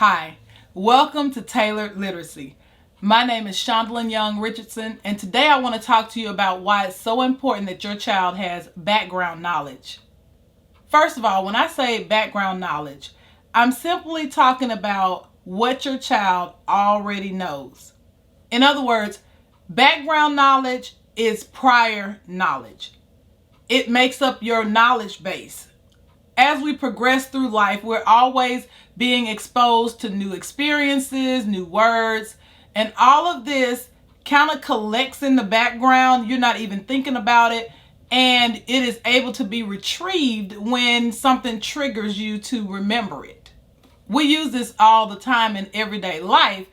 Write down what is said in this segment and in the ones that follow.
Hi, welcome to Tailored Literacy. My name is Shondalyn Young Richardson, and today I want to talk to you about why it's so important that your child has background knowledge. First of all, when I say background knowledge, I'm simply talking about what your child already knows. In other words, background knowledge is prior knowledge. It makes up your knowledge base. As we progress through life, we're always being exposed to new experiences, new words, and all of this kind of collects in the background. You're not even thinking about it, and it is able to be retrieved when something triggers you to remember it. We use this all the time in everyday life,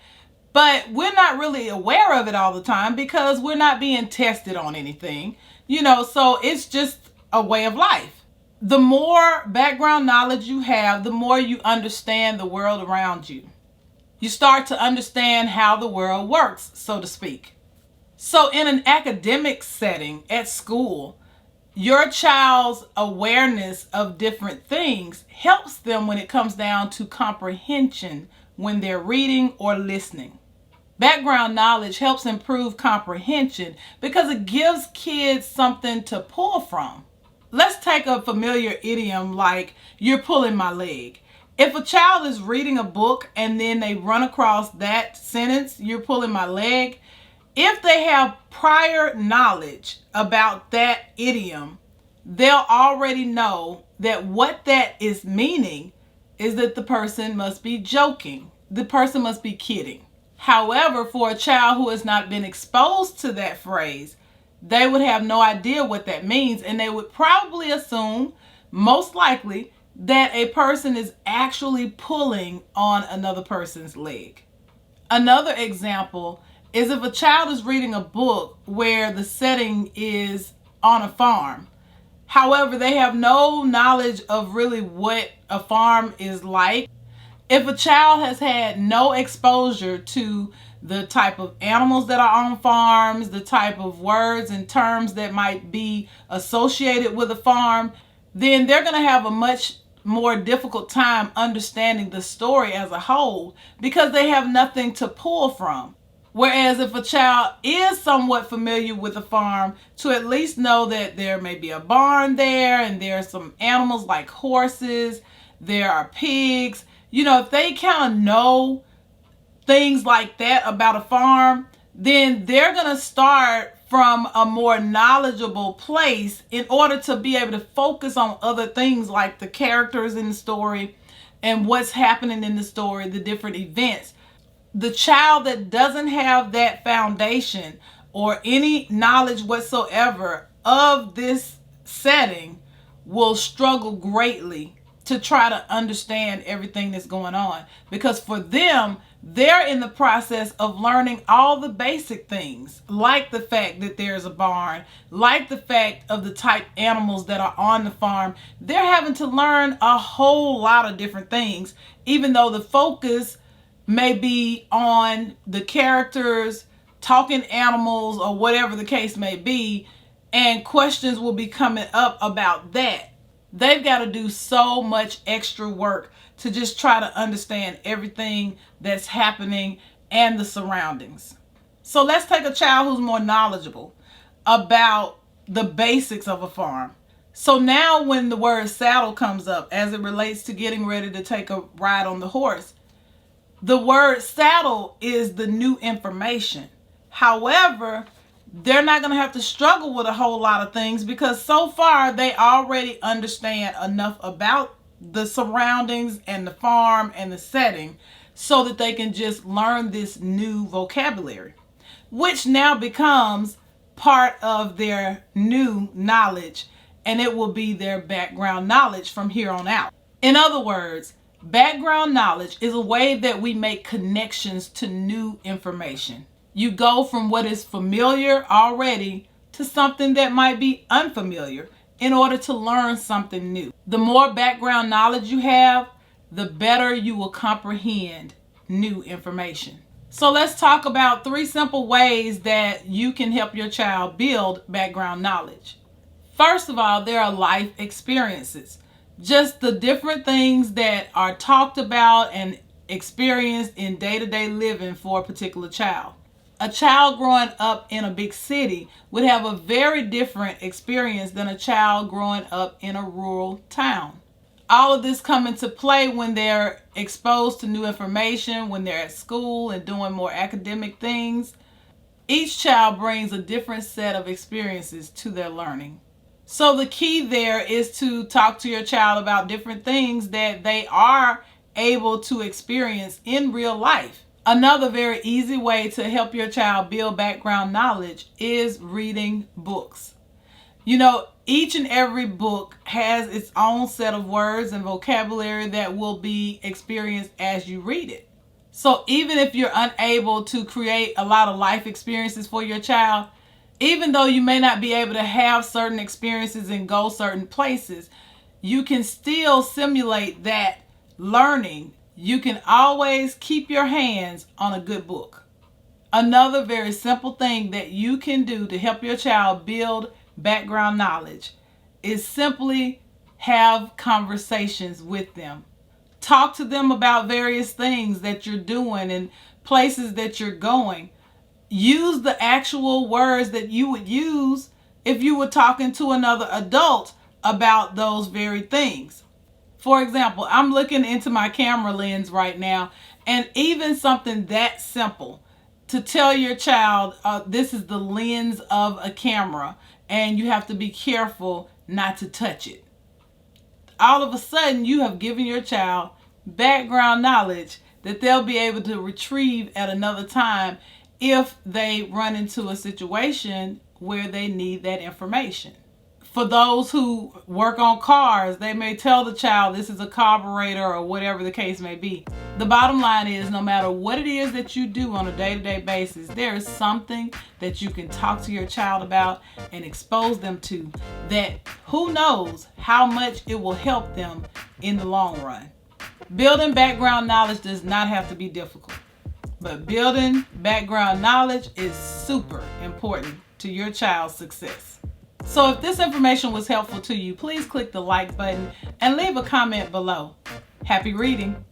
but we're not really aware of it all the time because we're not being tested on anything, so it's just a way of life. The more background knowledge you have, the more you understand the world around you. You start to understand how the world works, so to speak. So in an academic setting at school, your child's awareness of different things helps them when it comes down to comprehension when they're reading or listening. Background knowledge helps improve comprehension because it gives kids something to pull from. Let's take a familiar idiom like "you're pulling my leg." If a child is reading a book and then they run across that sentence, "you're pulling my leg," if they have prior knowledge about that idiom, they'll already know that what that is meaning is that the person must be joking. The person must be kidding. However, for a child who has not been exposed to that phrase, they would have no idea what that means, and they would probably assume, most likely, that a person is actually pulling on another person's leg. Another example is if a child is reading a book where the setting is on a farm. However, they have no knowledge of really what a farm is like. If a child has had no exposure to the type of animals that are on farms, the type of words and terms that might be associated with a farm, then they're going to have a much more difficult time understanding the story as a whole because they have nothing to pull from. Whereas if a child is somewhat familiar with a farm, to at least know that there may be a barn there and there are some animals like horses, there are pigs, if they kind of know things like that about a farm, then they're going to start from a more knowledgeable place in order to be able to focus on other things like the characters in the story and what's happening in the story, the different events. The child that doesn't have that foundation or any knowledge whatsoever of this setting will struggle greatly to try to understand everything that's going on, because for them, they're in the process of learning all the basic things, like the fact that there's a barn, like the fact of the type animals that are on the farm. They're having to learn a whole lot of different things, even though the focus may be on the characters, talking animals, or whatever the case may be, and questions will be coming up about that. They've got to do so much extra work to just try to understand everything that's happening and the surroundings. So let's take a child who's more knowledgeable about the basics of a farm. So now when the word saddle comes up as it relates to getting ready to take a ride on the horse, the word saddle is the new information. However, they're not going to have to struggle with a whole lot of things because so far they already understand enough about the surroundings and the farm and the setting so that they can just learn this new vocabulary, which now becomes part of their new knowledge, and it will be their background knowledge from here on out. In other words, background knowledge is a way that we make connections to new information. You go from what is familiar already to something that might be unfamiliar in order to learn something new. The more background knowledge you have, the better you will comprehend new information. So let's talk about 3 simple ways that you can help your child build background knowledge. First of all, there are life experiences. Just the different things that are talked about and experienced in day-to-day living for a particular child. A child growing up in a big city would have a very different experience than a child growing up in a rural town. All of this come into play when they're exposed to new information, when they're at school and doing more academic things. Each child brings a different set of experiences to their learning. So the key there is to talk to your child about different things that they are able to experience in real life. Another very easy way to help your child build background knowledge is reading books. You know, each and every book has its own set of words and vocabulary that will be experienced as you read it. So even if you're unable to create a lot of life experiences for your child, even though you may not be able to have certain experiences and go certain places, you can still simulate that learning. You can always keep your hands on a good book. Another very simple thing that you can do to help your child build background knowledge is simply have conversations with them. Talk to them about various things that you're doing and places that you're going. Use the actual words that you would use if you were talking to another adult about those very things. For example, I'm looking into my camera lens right now, and even something that simple to tell your child, this is the lens of a camera and you have to be careful not to touch it. All of a sudden, you have given your child background knowledge that they'll be able to retrieve at another time if they run into a situation where they need that information. For those who work on cars, they may tell the child this is a carburetor or whatever the case may be. The bottom line is, no matter what it is that you do on a day-to-day basis, there is something that you can talk to your child about and expose them to that who knows how much it will help them in the long run. Building background knowledge does not have to be difficult, but building background knowledge is super important to your child's success. So if this information was helpful to you, please click the like button and leave a comment below. Happy reading!